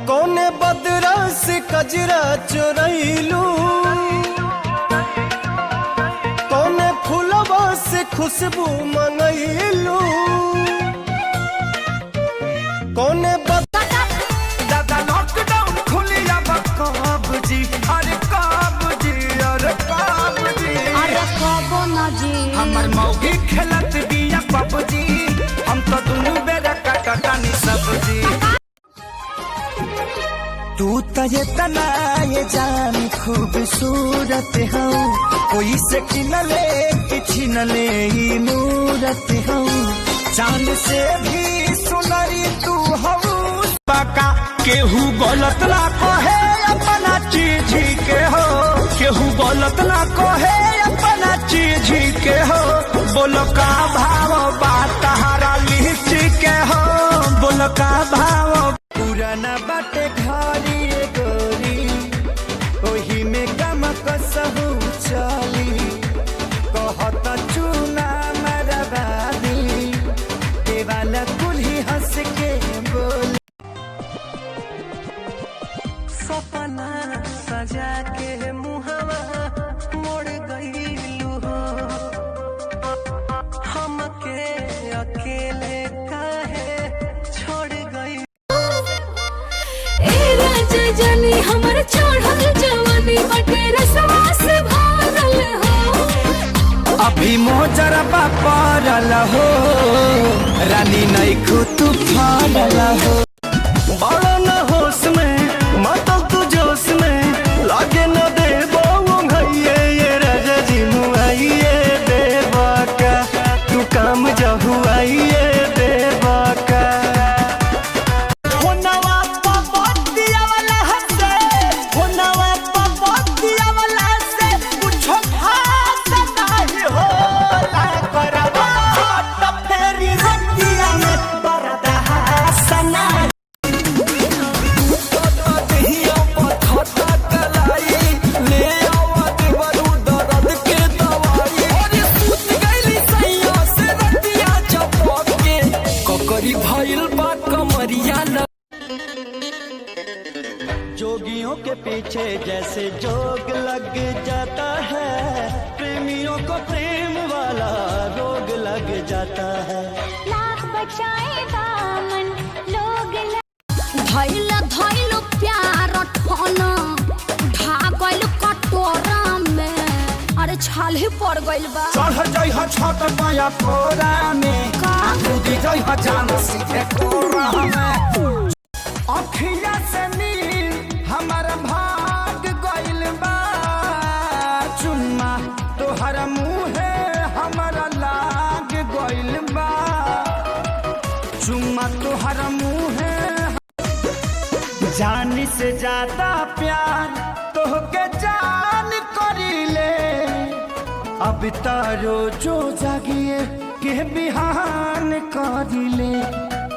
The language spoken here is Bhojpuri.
कौने बदरा से कजरा चोरैलू, कौने फूलवा से खुशबू मंगैलू, कौने दादा लॉकडाउन खुलिया कब जी, अरे कब जी, अरे कब जी, अरे कब ना जी, हमर मौगी खेलत बिया पबजी, हम तो दुनू बेरा काटतानी सब्जी। तू तजे तना ये जान खूबसूरत हूँ, कोई से किनले कि छिनले ही मूरत हूँ, चांद से भी सुनरी तू हूँ। बाका केहू गलत ना कहे अपना चीज के हो, केहू गलत ना कहे अपना चीज के हो, बोलो का भाव बात तहारा लीची के हो, बोलो का भाव। पुराना बाटे घरी गोरी, ओही में गम कसहू चली, कहत चूना मरबादी, देवाला कुल्ही हंस के बोली। सपना सजा के मुहवा मोड़ गईलू हो, हमके अकेले काहे छोड़ गई। जानी हमर चढ़ल जवानी बटे रसवा से भरल हो, अभी मोजरबा पड़ल हो, रानी नैखू तू फड़ल हो। बड़ा न होश में मातल तू जोश में, लागे न देबो घइये ये राजा जी मुआइए देबा का, तू काम जहुआइए देबा का। जोगियों के पीछे जैसे जोग लग जाता है, प्रेमियों को प्रेम वाला रोग लग जाता है। लाख बचाए दामन लोग धैल धैल प्यार ठोना ढागल कटोरा में, अरे छाले पड़ गइल बा। चढ़ जइह छत पाया कोरा में, कूदी जइह जान सीधे कोरा में। अखिया से नील हमारा भाग गइल बा, चुम्मा तोहरा मुँहे हमारा लाग गइल बा, चुम्मा तोहरा मुँहे। जान से ज्यादा प्यार तोहके जान करीले, अब तारो जो जागिए के बिहान करीले।